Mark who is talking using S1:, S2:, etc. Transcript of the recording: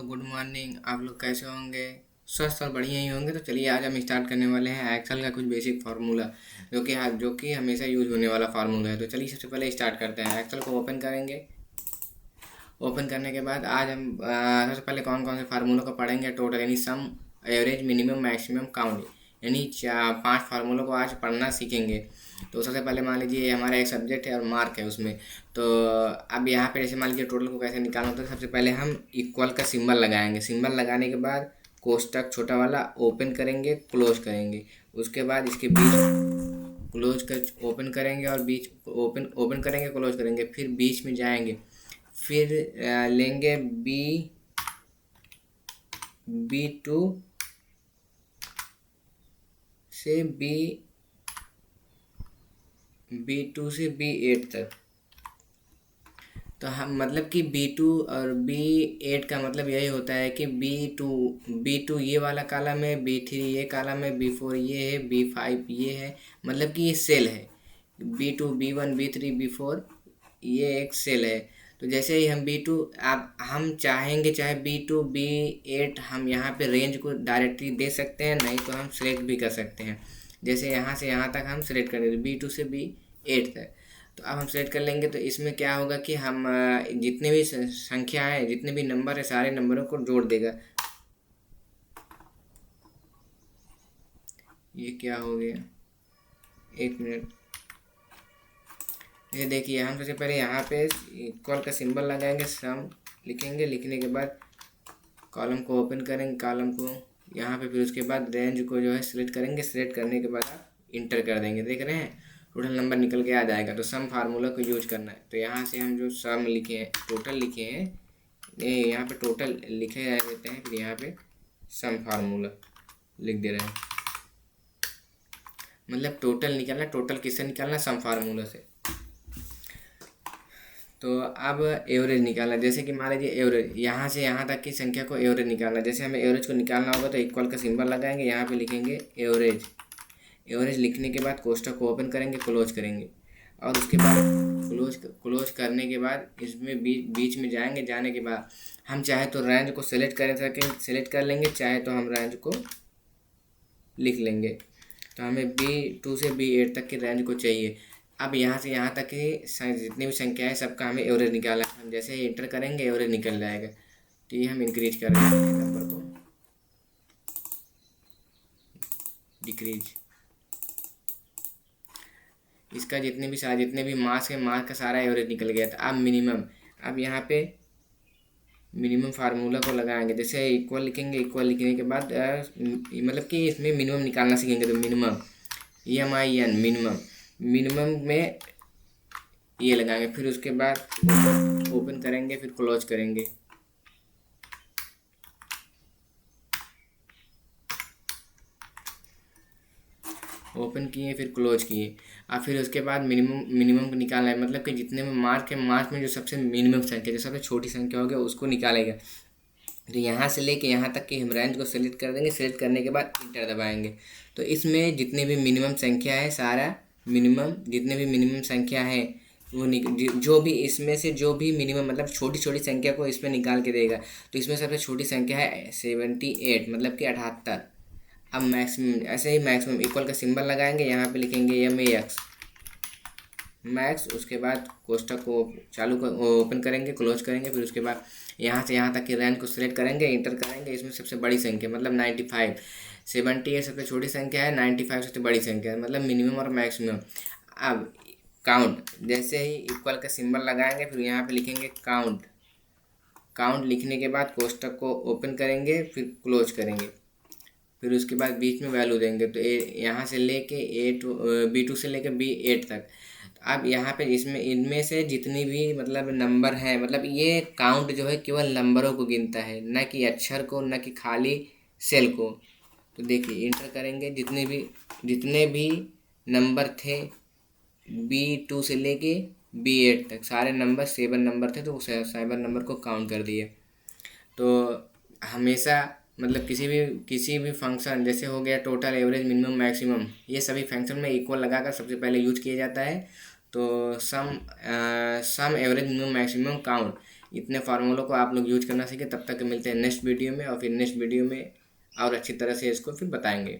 S1: Hello good morning. आप लोग कैसे होंगे? स्वस्थ और बढ़िया ही होंगे। तो चलिए आज हम स्टार्ट करने वाले हैं एक्सेल का कुछ बेसिक फार्मूला जो कि हमेशा यूज होने वाला फार्मूला है। तो चलिए सबसे पहले स्टार्ट करते हैं। एक्सेल को ओपन करेंगे। ओपन करने के बाद आज हम सबसे पहले कौन कौन से फार्मूलों को पढ़ेंगे। टोटल यानी सम, एवरेज, मिनिमम, मैक्सिमम, काउंट, यानी 5 फार्मूलों को आज पढ़ना सीखेंगे। तो सबसे पहले मान लीजिए हमारा एक सब्जेक्ट है और मार्क है उसमें। तो अब यहाँ पे जैसे मान लीजिए टोटल को कैसे निकालना होता है। सबसे पहले हम इक्वल का सिंबल लगाएंगे। सिंबल लगाने के बाद कोष्टक छोटा वाला ओपन करेंगे, क्लोज करेंगे। उसके बाद इसके बीच क्लोज कर ओपन करेंगे और बीच ओपन ओपन करेंगे, क्लोज करेंगे। फिर बीच में जाएंगे। फिर लेंगे B2 से B2 से B8 तक। तो हम मतलब कि B2 और B8 का मतलब यही होता है कि B2 ये वाला कालम है, B3 ये कालम है, B4 ये है, B5 ये है। मतलब कि ये सेल है। B2 B1 B3 B4 ये एक सेल है। तो जैसे ही हम B2 आप हम चाहेंगे चाहे B2 B8 हम यहाँ पे रेंज को डायरेक्टली दे सकते हैं, नहीं तो हम सेलेक्ट भी कर सकते हैं। जैसे यहाँ से यहाँ तक हम सेलेक्ट कर देंगे B2 से B8 तक। तो अब हम सेलेक्ट कर लेंगे। तो इसमें क्या होगा कि हम जितने भी संख्या है, जितने भी नंबर है, सारे नंबरों को जोड़ देगा। ये क्या हो गया, एक मिनट। ये देखिए हम सबसे पहले यहाँ पे इक्वल का सिंबल लगाएंगे, सम लिखेंगे। लिखने के बाद कॉलम को ओपन करेंगे, कॉलम को यहाँ पे। फिर उसके बाद रेंज को जो है सिलेक्ट करेंगे। सिलेक्ट करने के बाद आप इंटर कर देंगे। देख रहे हैं टोटल नंबर निकल के आ जाएगा। तो सम फार्मूला को यूज करना है। तो यहाँ से हम जो सम लिखे हैं, टोटल लिखे हैं, ये यहाँ पे टोटल लिखे रहते हैं। फिर यहाँ पे सम फार्मूला लिख दे रहे हैं। मतलब टोटल निकालना। टोटल किससे निकालना? सम फार्मूला से। तो अब एवरेज निकालना। जैसे कि मान लीजिए एवरेज यहाँ से यहाँ तक की संख्या को एवरेज निकालना। जैसे हमें एवरेज को निकालना होगा तो इक्वल का सिंबल लगाएंगे, यहाँ पे लिखेंगे एवरेज। एवरेज लिखने के बाद कोष्टक को ओपन करेंगे, क्लोज करेंगे। और उसके बाद क्लोज करने के बाद इसमें बीच में जाएंगे। जाने के बाद हम चाहे तो रेंज को सेलेक्ट कर लेंगे, चाहे तो हम रेंज को लिख लेंगे। तो हमें B2 से B8 तक की रेंज को चाहिए। अब यहाँ से यहाँ तक की जितनी भी संख्या है सबका हमें एवरेज निकालना है। हम जैसे ही इंटर करेंगे एवरेज निकल जाएगा। तो ये हम इंक्रीज कर देंगे नंबर को, डिक्रीज। इसका जितने भी मार्क्स है, मार्क्स का सारा एवरेज निकल गया था। अब मिनिमम। अब यहाँ पे मिनिमम फार्मूला को लगाएंगे। जैसे इक्वल लिखेंगे, इक्वल लिखने के बाद मतलब कि इसमें मिनिमम निकालना सीखेंगे। तो मिनिमम EMIN मिनिमम, मिनिमम में ये लगाएंगे। फिर उसके बाद ओपन करेंगे, फिर क्लोज करेंगे। ओपन किए, फिर क्लोज किए। और फिर उसके बाद मिनिमम को निकालना है। मतलब कि जितने में मार्क है, मार्क में जो सबसे मिनिमम संख्या, जो सबसे छोटी संख्या होगी उसको निकालेगा। तो यहाँ से लेके यहाँ तक कि हम रेंज को सेलेक्ट कर देंगे। सेलेक्ट करने के बाद इंटर दबाएंगे। तो इसमें जितने भी मिनिमम संख्या है, सारा मिनिमम जितने भी मिनिमम संख्या है वो जो भी इसमें से जो भी मिनिमम मतलब छोटी छोटी संख्या को इसमें निकाल के देगा। तो इसमें सबसे छोटी संख्या है 78, मतलब कि 78। अब मैक्सिमम, ऐसे ही मैक्सिमम इक्वल का सिंबल लगाएंगे, यहाँ पे लिखेंगे MAX मैक्स। उसके बाद कोष्टक को ओपन करेंगे, क्लोज करेंगे। फिर उसके बाद यहाँ से यहाँ तक की रेंज को सिलेक्ट करेंगे, इंटर करेंगे। इसमें सबसे बड़ी संख्या मतलब 95, 70 सबसे छोटी संख्या है, 95 सबसे बड़ी संख्या है, मतलब मिनिमम और मैक्सिमम। अब काउंट, जैसे ही इक्वल का सिंबल लगाएंगे, फिर यहाँ पे लिखेंगे काउंट। काउंट लिखने के बाद कोष्टक को ओपन करेंगे, फिर क्लोज करेंगे। फिर उसके बाद बीच में वैल्यू देंगे। तो यहाँ से लेके B2 से लेके B8 तक। अब यहाँ पे इनमें से जितनी भी मतलब नंबर हैं, मतलब ये काउंट जो है केवल नंबरों को गिनता है, न कि अक्षर को, न कि खाली सेल को। तो देखिए इंटर करेंगे, जितने भी नंबर थे B2 से लेके B8 तक, सारे नंबर 7 नंबर थे। तो वो 7 नंबर को काउंट कर दिए। तो हमेशा मतलब किसी भी फंक्शन, जैसे हो गया टोटल, एवरेज, मिनिमम, मैक्सिमम, ये सभी फंक्शन में इक्वल लगाकर सबसे पहले यूज किया जाता है। तो सम, एवरेज, मिनिमम, मैक्सिमम, काउंट, इतने फार्मूलों को आप लोग यूज करना सीखें। तब तक मिलते हैं नेक्स्ट वीडियो में, और फिर नेक्स्ट वीडियो में और अच्छी तरह से इसको फिर बताएंगे।